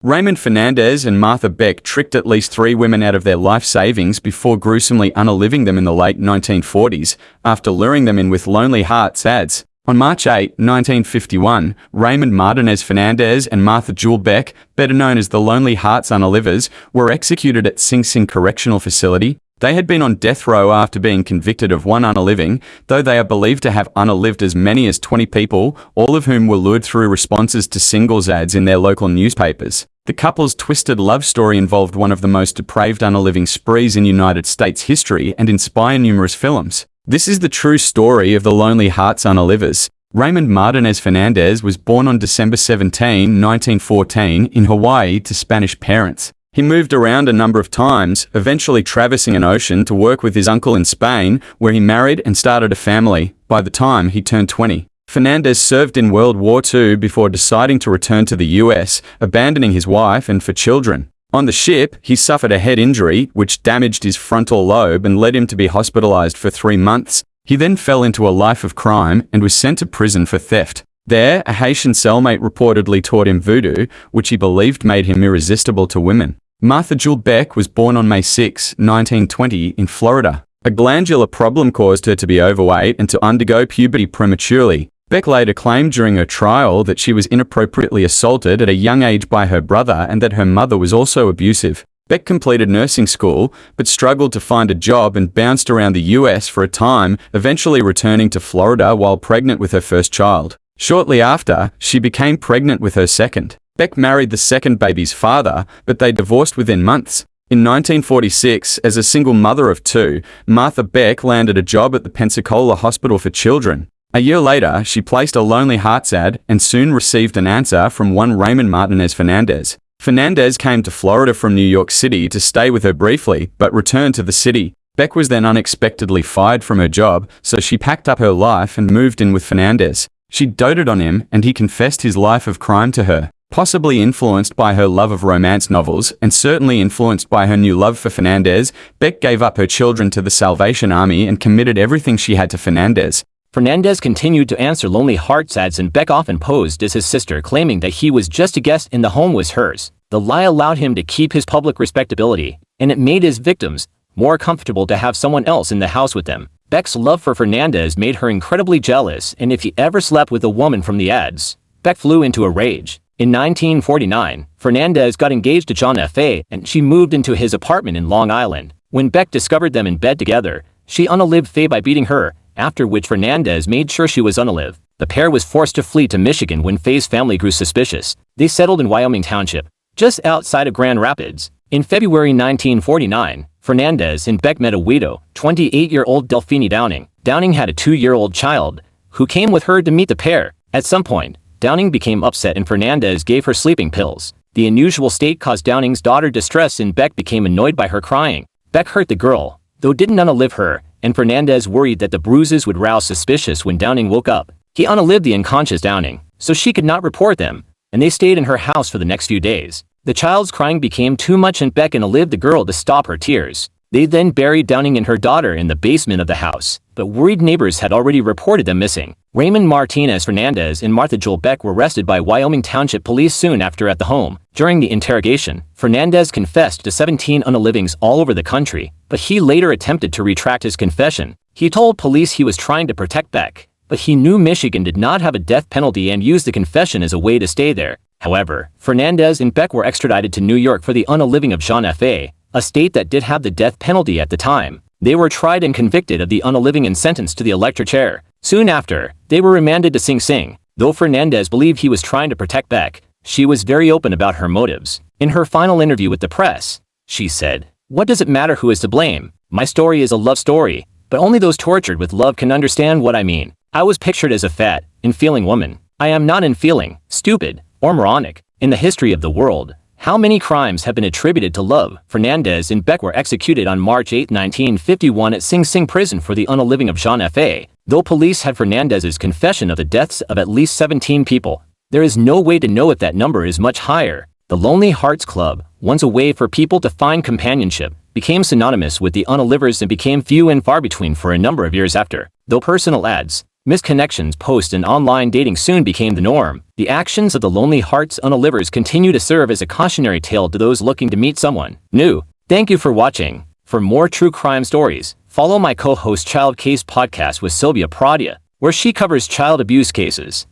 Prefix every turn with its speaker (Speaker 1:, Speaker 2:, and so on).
Speaker 1: Raymond Fernandez and Martha Beck tricked at least 3 women out of their life savings before gruesomely unaliving them in the late 1940s after luring them in with Lonely Hearts ads. On March 8, 1951, Raymond Martinez Fernandez and Martha Jewel Beck, better known as the Lonely Hearts Unalivers, were executed at Sing Sing Correctional Facility. They had been on death row after being convicted of 1 unaliving, though they are believed to have unalived as many as 20 people, all of whom were lured through responses to singles ads in their local newspapers. The couple's twisted love story involved one of the most depraved unaliving sprees in United States history and inspired numerous films. This is the true story of the Lonely Hearts Unalivers. Raymond Martinez Fernandez was born on December 17, 1914, in Hawaii to Spanish parents. He moved around a number of times, eventually traversing an ocean to work with his uncle in Spain, where he married and started a family by the time he turned 20. Fernandez served in World War II before deciding to return to the US, abandoning his wife and 4 children. On the ship, he suffered a head injury, which damaged his frontal lobe and led him to be hospitalized for 3 months. He then fell into a life of crime and was sent to prison for theft. There, a Haitian cellmate reportedly taught him voodoo, which he believed made him irresistible to women. Martha Jewel Beck was born on May 6, 1920, in Florida. A glandular problem caused her to be overweight and to undergo puberty prematurely. Beck later claimed during her trial that she was inappropriately assaulted at a young age by her brother and that her mother was also abusive. Beck completed nursing school, but struggled to find a job and bounced around the US for a time, eventually returning to Florida while pregnant with her first child. Shortly after, she became pregnant with her second. Beck married the second baby's father, but they divorced within months. In 1946, as a single mother of 2, Martha Beck landed a job at the Pensacola Hospital for Children. A year later, she placed a Lonely Hearts ad and soon received an answer from one Raymond Martinez Fernandez. Fernandez came to Florida from New York City to stay with her briefly, but returned to the city. Beck was then unexpectedly fired from her job, so she packed up her life and moved in with Fernandez. She doted on him, and he confessed his life of crime to her. Possibly influenced by her love of romance novels, and certainly influenced by her new love for Fernandez, Beck gave up her children to the Salvation Army and committed everything she had to Fernandez.
Speaker 2: Fernandez continued to answer Lonely Hearts ads, and Beck often posed as his sister, claiming that he was just a guest and the home was hers. The lie allowed him to keep his public respectability, and it made his victims more comfortable to have someone else in the house with them. Beck's love for Fernandez made her incredibly jealous, and if he ever slept with a woman from the ads, Beck flew into a rage. In 1949, Fernandez got engaged to John F.A., and she moved into his apartment in Long Island. When Beck discovered them in bed together, she unalived Faye by beating her, after which Fernandez made sure she was unalived. The pair was forced to flee to Michigan when Faye's family grew suspicious. They settled in Wyoming Township, just outside of Grand Rapids. In February 1949, Fernandez and Beck met a widow, 28-year-old Delphine Downing. Downing had a 2-year-old child, who came with her to meet the pair. At some point, Downing became upset and Fernandez gave her sleeping pills. The unusual state caused Downing's daughter distress, and Beck became annoyed by her crying. Beck hurt the girl, though didn't unalive her, and Fernandez worried that the bruises would rouse suspicion when Downing woke up. He unalived the unconscious Downing, so she could not report them, and they stayed in her house for the next few days. The child's crying became too much, and Beck unalived the girl to stop her tears. They then buried Downing and her daughter in the basement of the house, but worried neighbors had already reported them missing. Raymond Martinez Fernandez and Martha Jewel Beck were arrested by Wyoming Township Police soon after at the home. During the interrogation, Fernandez confessed to 17 unalivings all over the country, but he later attempted to retract his confession. He told police he was trying to protect Beck, but he knew Michigan did not have a death penalty and used the confession as a way to stay there. However, Fernandez and Beck were extradited to New York for the unaliving of Jean F.A., a state that did have the death penalty at the time. They were tried and convicted of the unaliving and sentenced to the electric chair. Soon after, they were remanded to Sing Sing. Though Fernandez believed he was trying to protect Beck, she was very open about her motives. In her final interview with the press, she said, "What does it matter who is to blame? My story is a love story, but only those tortured with love can understand what I mean. I was pictured as a fat, infeeling woman. I am not infeeling, stupid, or moronic. In the history of the world, how many crimes have been attributed to love?" Fernandez and Beck were executed on March 8, 1951 at Sing Sing prison for the unaliving of Jean F.A. Though police had Fernandez's confession of the deaths of at least 17 people, there is no way to know if that number is much higher. The Lonely Hearts Club, once a way for people to find companionship, became synonymous with the unalivers and became few and far between for a number of years after. Though personal ads, Misconnections post and online dating soon became the norm. The actions of the Lonely Hearts Unalivers continue to serve as a cautionary tale to those looking to meet someone new. Thank you for watching. For more true crime stories, follow my co-host Child Case Podcast with Sylvia Pradia, where she covers child abuse cases.